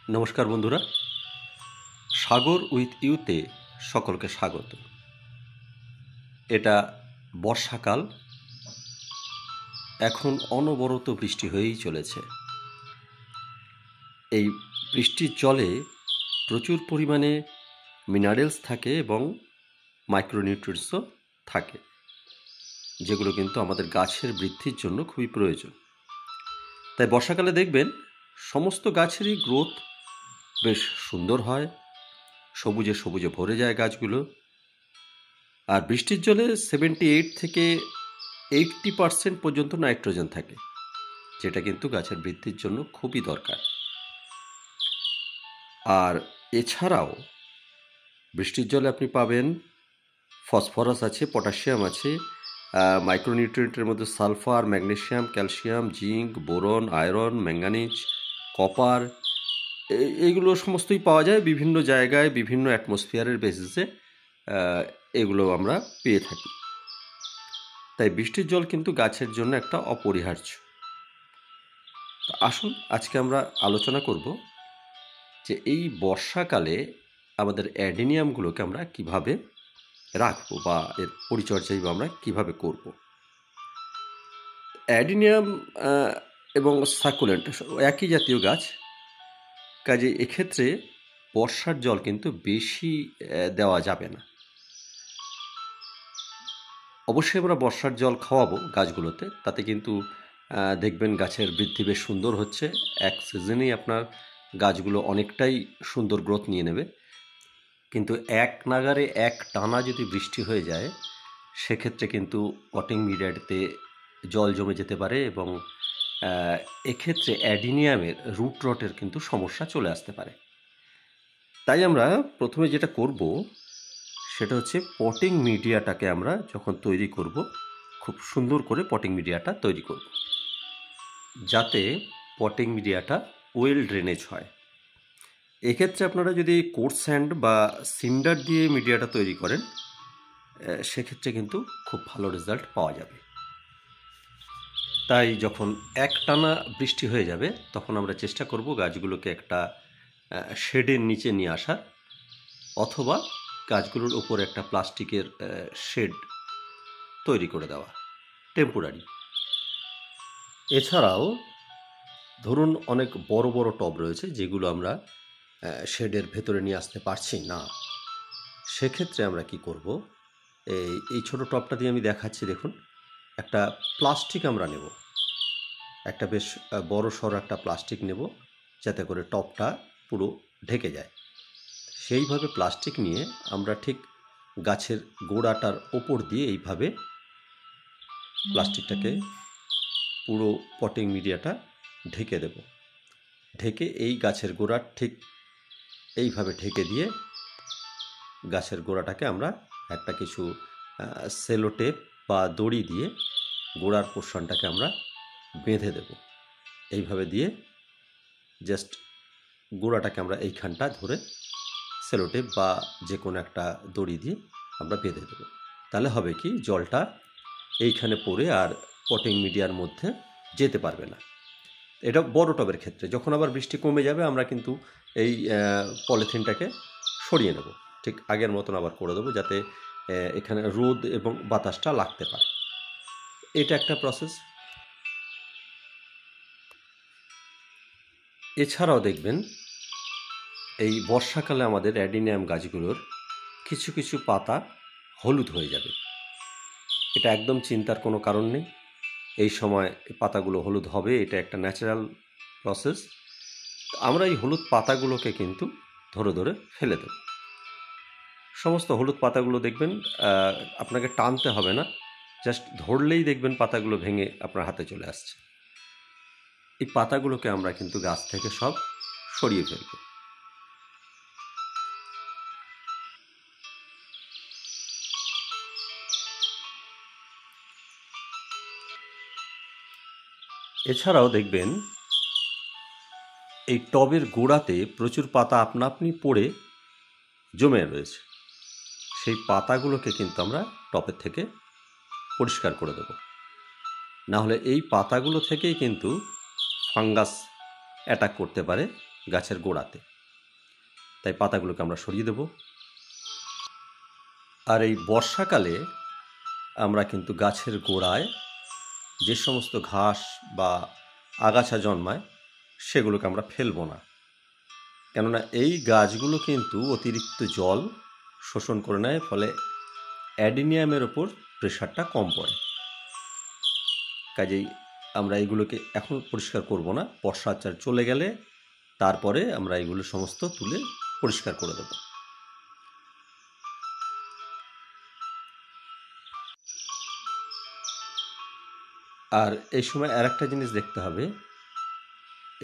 নমস্কার বন্ধুরা, সাগর উইথ ইউতে সকলকে স্বাগত। এটা বর্ষাকাল, এখন অনবরত বৃষ্টি হয়েই চলেছে। এই বৃষ্টির জলে প্রচুর পরিমাণে মিনারেলস থাকে এবং মাইক্রোনিউট্রিয়েন্টসও থাকে, যেগুলো কিন্তু আমাদের গাছের বৃদ্ধির জন্য খুবই প্রয়োজন। তাই বর্ষাকালে দেখবেন সমস্ত গাছেরই গ্রোথ বেশ সুন্দর হয়, সবুজে সবুজে ভরে যায় গাছগুলো। আর বৃষ্টির জলে 78 থেকে 80% পর্যন্ত নাইট্রোজেন থাকে, যেটা কিন্তু গাছের বৃদ্ধির জন্য খুবই দরকার। আর এছাড়াও বৃষ্টির জলে আপনি পাবেন ফসফরাস আছে, পটাশিয়াম আছে, মাইক্রোনিউট্রিয়েন্টের মধ্যে sulphur, magnesium, calcium, zinc, boron, iron, manganese, copper, এইগুলো সমস্তই পাওয়া যায় বিভিন্ন জায়গায়, বিভিন্ন অ্যাটমসফিয়ারের বেসিসে এগুলো আমরা পেয়ে থাকি। তাই বৃষ্টির জল কিন্তু গাছের জন্য একটা অপরিহার্য। আসুন আজকে আমরা আলোচনা করব যে এই বর্ষাকালে আমাদের অ্যাডেনিয়ামগুলোকে আমরা কিভাবে রাখবো বা এর পরিচর্যাই বা আমরা কিভাবে করব। অ্যাডেনিয়াম এবং সাকুলেন্ট একই জাতীয় গাছ, কাজে এক্ষেত্রে বর্ষার জল কিন্তু বেশি দেওয়া যাবে না। অবশ্যই আমরা বর্ষার জল খাওয়াবো গাছগুলোতে, তাতে কিন্তু দেখবেন গাছের বৃদ্ধি বেশ সুন্দর হচ্ছে। এক সিজনেই আপনার গাছগুলো অনেকটাই সুন্দর গ্রোথ নিয়ে নেবে। কিন্তু এক নাগারে এক টানা যদি বৃষ্টি হয়ে যায়, সেক্ষেত্রে কিন্তু পটিং মিডিয়াতে জল জমে যেতে পারে এবং এক্ষেত্রে অ্যাডিনিয়ামের রুট রটের কিন্তু সমস্যা চলে আসতে পারে। তাই আমরা প্রথমে যেটা করব সেটা হচ্ছে পটিং মিডিয়াটাকে আমরা যখন তৈরি করব, খুব সুন্দর করে পটিং মিডিয়াটা তৈরি করব, যাতে পটিং মিডিয়াটা ওয়েল ড্রেনেজ হয়। এক্ষেত্রে আপনারা যদি কোর্স স্যান্ড বা সিন্ডার দিয়ে মিডিয়াটা তৈরি করেন, সেক্ষেত্রে কিন্তু খুব ভালো রেজাল্ট পাওয়া যাবে। তাই যখন একটানা বৃষ্টি হয়ে যাবে, তখন আমরা চেষ্টা করব গাছগুলোকে একটা শেডের নিচে নিয়ে আসার, অথবা গাছগুলোর উপর একটা প্লাস্টিকের শেড তৈরি করে দেওয়া টেম্পোরারি। এছাড়াও ধরুন অনেক বড় বড় টব রয়েছে যেগুলো আমরা শেডের ভেতরে নিয়ে আসতে পারছি না, সেক্ষেত্রে আমরা কি করব, এই ছোট টবটা দিয়ে আমি দেখাচ্ছি। দেখুন, একটা প্লাস্টিক আমরা নেব, একটা বেশ বড় সড়ো একটা প্লাস্টিক নেব, যাতে করে টবটা পুরো ঢেকে যায়। সেইভাবে প্লাস্টিক নিয়ে আমরা ঠিক গাছের গোড়াটার ওপর দিয়ে এইভাবে প্লাস্টিকটাকে পুরো পটিং মিডিয়াটা ঢেকে দেব। ঢেকে এই গাছের গোড়ার ঠিক এইভাবে ঢেকে দিয়ে গাছের গোড়াটাকে আমরা একটা কিছু সেলো টেপ বা দড়ি দিয়ে গোড়ার পোর্শনটাকে আমরা বেঁধে দেব। এইভাবে দিয়ে জাস্ট গোড়াটাকে আমরা এইখানটা ধরে সেলো টেপ বা যে কোনো একটা দড়ি দিয়ে আমরা বেঁধে দেব। তাহলে হবে কি, জলটা এইখানে পড়ে আর পটিং মিডিয়ার মধ্যে যেতে পারবে না। এটা বড় টবের ক্ষেত্রে। যখন আবার বৃষ্টি কমে যাবে, আমরা কিন্তু এই পলিথিনটাকে সরিয়ে নেব, ঠিক আগের মতন আবার করে দেবো, যাতে এখানে রোদ এবং বাতাসটা লাগতে পারে। এটা একটা প্রসেস। এছাড়াও দেখবেন এই বর্ষাকালে আমাদের অ্যাডিনিয়াম গাছগুলোর কিছু কিছু পাতা হলুদ হয়ে যাবে। এটা একদম চিন্তার কোনো কারণ নেই। এই সময় পাতাগুলো হলুদ হবে, এটা একটা ন্যাচারাল প্রসেস। আমরা এই হলুদ পাতাগুলোকে কিন্তু ধরে ধরে ফেলে দেব। সমস্ত হলুদ পাতাগুলো দেখবেন আপনাকে টানতে হবে না, জাস্ট ধরলেই দেখবেন পাতাগুলো ভেঙে আপনার হাতে চলে আসছে। এই পাতাগুলোকে আমরা কিন্তু গাছ থেকে সব সরিয়ে ফেলব। এছাড়াও দেখবেন এই টবের গোড়াতে প্রচুর পাতা আপনা আপনি পড়ে জমে রয়েছে। সেই পাতাগুলোকে কিন্তু আমরা টবের থেকে পরিষ্কার করে দেব। নাহলে এই পাতাগুলো থেকেই কিন্তু ফাঙ্গাস অ্যাটাক করতে পারে গাছের গোড়াতে, তাই পাতাগুলোকে আমরা সরিয়ে দেব। আর এই বর্ষাকালে আমরা কিন্তু গাছের গোড়ায় যে সমস্ত ঘাস বা আগাছা জন্মায় সেগুলোকে আমরা ফেলবো না, কেননা এই গাছগুলো কিন্তু অতিরিক্ত জল শোষণ করে নেয়, ফলে অ্যাডিনিয়ামের ওপর প্রেশারটা কম পড়ে। কাজেই আমরা এগুলোকে এখন পরিষ্কার করব না, বর্ষাচার চলে গেলে তারপরে আমরা এগুলো সমস্ত তুলে পরিষ্কার করে দেব। আর এই সময় আর একটা জিনিস দেখতে হবে,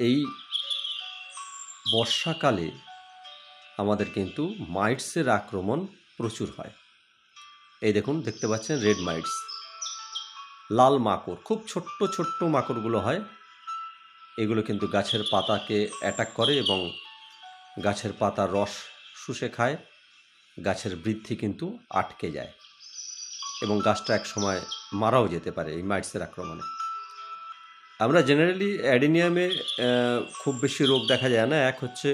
এই বর্ষাকালে আমাদের কিন্তু মাইটসের আক্রমণ প্রচুর হয়। এই দেখুন, দেখতে পাচ্ছেন রেড মাইটস, লাল মাকড়, খুব ছোট্ট ছোট্ট মাকড়গুলো হয়। এগুলো কিন্তু গাছের পাতাকে অ্যাটাক করে এবং গাছের পাতার রস শুষে খায়, গাছের বৃদ্ধি কিন্তু আটকে যায় এবং গাছটা এক সময় মারাও যেতে পারে এই মাইটসের আক্রমণে। আমরা জেনারেলি অ্যাডিনিয়ামে খুব বেশি রোগ দেখা যায় না। এক হচ্ছে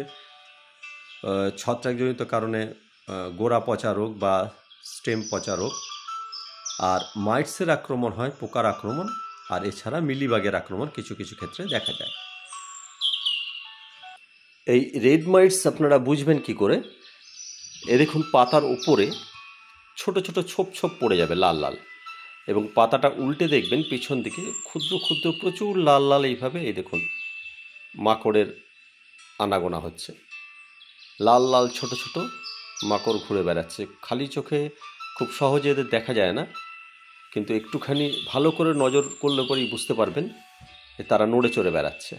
ছত্রাকজনিত কারণে গোড়া পচা রোগ বা স্টেম পচা রোগ, আর মাইটসের আক্রমণ হয় পোকার আক্রমণ, আর এছাড়া মিলিবাগের আক্রমণ কিছু কিছু ক্ষেত্রে দেখা যায়। এই রেড মাইটস আপনারা বুঝবেন কি করে? দেখুন, পাতার উপরে ছোট ছোট ছোপ ছোপ পড়ে যাবে লাল লাল, এবং পাতাটা উল্টে দেখবেন পিছন দিকে ক্ষুদ্র ক্ষুদ্র প্রচুর লাল লাল এইভাবে, এই দেখুন মাকড়ের আনাগোনা হচ্ছে, লাল লাল ছোট ছোট মাকড় ঘুরে বেড়াচ্ছে। খালি চোখে খুব সহজে এদের দেখা যায় না, কিন্তু একটুখানি ভালো করে নজর করলে পরেই বুঝতে পারবেন যে তারা নড়ে চড়ে বেড়াচ্ছে।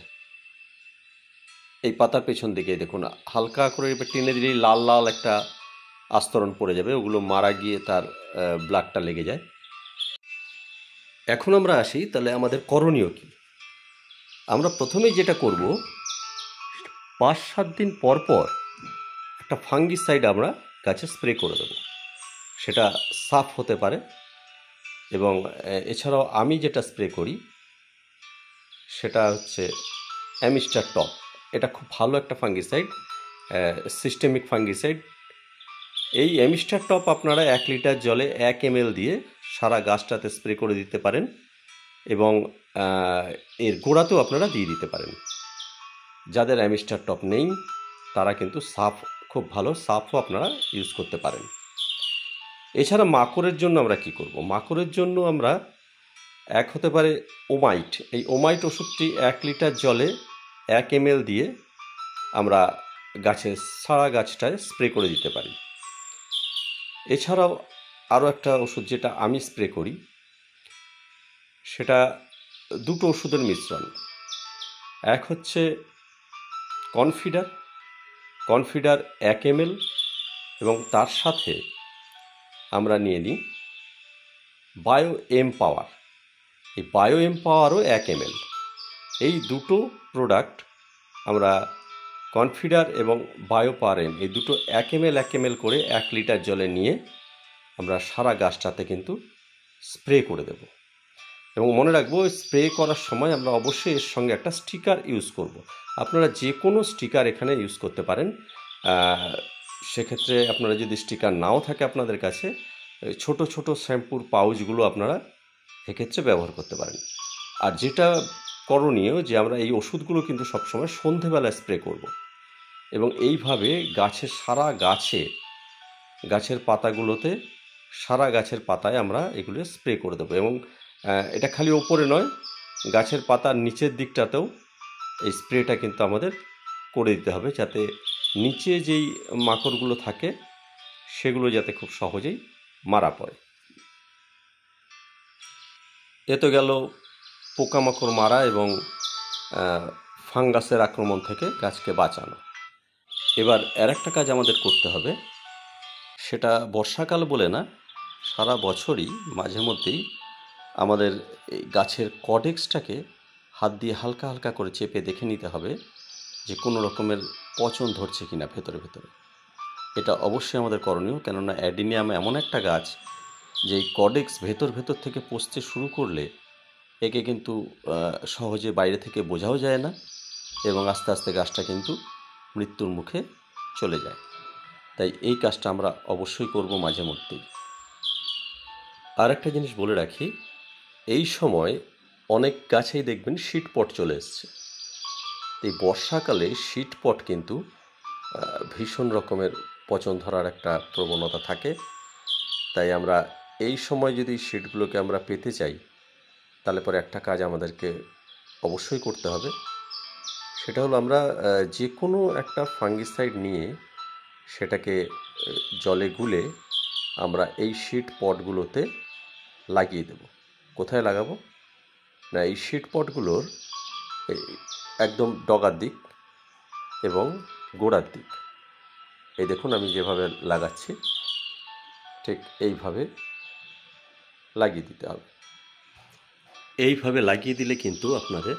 এই পাতার পেছন দিকে দেখুন, হালকা করে টেনে দিলেই লাল লাল একটা আস্তরণ পড়ে যাবে, ওগুলো মারা গিয়ে তার ব্লাডটা লেগে যায়। এখন আমরা আসি, তাহলে আমাদের করণীয় কি? আমরা প্রথমেই যেটা করব, 5-7 দিন পর পর একটা ফাঙ্গিসাইড আমরা গাছে স্প্রে করে দেবো। সেটা সাফ হতে পারে, এবং এছাড়াও আমি যেটা স্প্রে করি সেটা হচ্ছে অ্যামিস্টার টপ। এটা খুব ভালো একটা ফাঙ্গিসাইড, সিস্টেমিক ফাঙ্গিসাইড। এই অ্যামিস্টার টপ আপনারা 1 লিটার জলে 1 ml দিয়ে সারা গাছটাতে স্প্রে করে দিতে পারেন, এবং এর গোড়াতেও আপনারা দিয়ে দিতে পারেন। যাদের অ্যামিস্টার টপ নেই তারা কিন্তু সাফ, খুব ভালো সাফও আপনারা ইউজ করতে পারেন। এছাড়া মাকড়ের জন্য আমরা কি করব? মাকড়ের জন্য আমরা এক হতে পারে ওমাইট। এই ওমাইট ওষুধটি 1 লিটার জলে 1 ml দিয়ে আমরা গাছের সারা গাছটায় স্প্রে করে দিতে পারি। এছাড়াও আরও একটা ওষুধ যেটা আমি স্প্রে করি, সেটা দুটো ওষুধের মিশ্রণ। এক হচ্ছে কনফিডার 1 ml, এবং তার সাথে আমরা নিয়ে নিই বায়ো এমপাওয়ার। এই বায়ো এমপাওয়ারও 1 ml। এই দুটো প্রোডাক্ট আমরা, কনফিডার এবং বায়োপারেম, এই দুটো 1 ml করে 1 লিটার জলে নিয়ে আমরা সারা গাছটাতে কিন্তু স্প্রে করে দেব। এবং মনে রাখবো, স্প্রে করার সময় আমরা অবশ্যই এর সঙ্গে একটা স্টিকার ইউজ করব। আপনারা যে কোনো স্টিকার এখানে ইউজ করতে পারেন। সেক্ষেত্রে আপনারা যদি স্টিকার নাও থাকে আপনাদের কাছে, ছোট ছোট শ্যাম্পুর পাউচগুলো আপনারা এক্ষেত্রে ব্যবহার করতে পারেন। আর যেটা করণীয়, যে আমরা এই ওষুধগুলো কিন্তু সবসময় সন্ধেবেলায় স্প্রে করব, এবং এইভাবে গাছের সারা গাছের পাতাগুলোতে, সারা গাছের পাতায় আমরা এগুলো স্প্রে করে দেবো। এবং এটা খালি ওপরে নয়, গাছের পাতার নিচের দিকটাতেও এই স্প্রেটা কিন্তু আমাদের করে দিতে হবে, যাতে নিচে যেই মাকড়গুলো থাকে সেগুলো যাতে খুব সহজেই মারা পড়ে। এ তো গেল পোকামাকড় মারা এবং ফাঙ্গাসের আক্রমণ থেকে গাছকে বাঁচানো। এবার আর একটা কাজ আমাদের করতে হবে, সেটা বর্ষাকাল বলে না, সারা বছরই মাঝে মধ্যেই আমাদের এই গাছের কডেক্সটাকে হাত দিয়ে হালকা হালকা করে চেপে দেখে নিতে হবে যে কোনো রকমের পচন ধরছে কিনা ভেতরে ভেতরে। এটা অবশ্যই আমাদের করণীয়, কেননা অ্যাডিনিয়াম এমন একটা গাছ যে এই কডেক্স ভেতর ভেতর থেকে পচতে শুরু করলে একে কিন্তু সহজে বাইরে থেকে বোঝাও যায় না, এবং আস্তে আস্তে গাছটা কিন্তু মৃত্যুর মুখে চলে যায়। তাই এই কাজটা আমরা অবশ্যই করব মাঝে মধ্যেই। আর একটা জিনিস বলে রাখি, এই সময় অনেক গাছেই দেখবেন শীটপট চলে এসছে। এই বর্ষাকালে শীটপট কিন্তু ভীষণ রকমের পচন ধরার একটা প্রবণতা থাকে। তাই আমরা এই সময় যদি শীটগুলোকে আমরা পেতে চাই, তাহলে পরে একটা কাজ আমাদেরকে অবশ্যই করতে হবে। সেটা হলো আমরা যে কোনো একটা ফাঙ্গিসাইড নিয়ে সেটাকে জলে গুলে আমরা এই শীটপটগুলোতে লাগিয়ে দেব। কোথায় লাগাবো না, এই শীটপটগুলোর একদম ডগার দিক এবং গোড়ার দিক। এই দেখুন আমি যেভাবে লাগাচ্ছি, ঠিক এইভাবে লাগিয়ে দিতে হবে। এইভাবে লাগিয়ে দিলে কিন্তু আপনাদের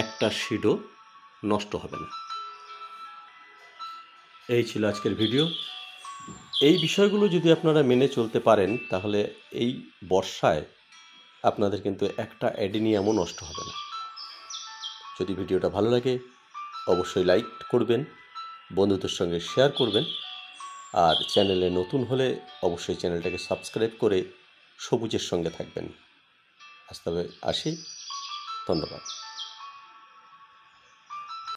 একটা শীটও নষ্ট হবে না। এই ছিল আজকের ভিডিও। এই বিষয়গুলো যদি আপনারা মেনে চলতে পারেন, তাহলে এই বর্ষায় আপনাদের কিন্তু একটা অ্যাডেনিয়ামও নষ্ট হবে না। যদি ভিডিওটা ভালো লাগে অবশ্যই লাইক করবেন, বন্ধুদের সঙ্গে শেয়ার করবেন, আর চ্যানেলে নতুন হলে অবশ্যই চ্যানেলটাকে সাবস্ক্রাইব করে সবুজের সঙ্গে থাকবেন। আজ তবে আসি, ধন্যবাদ।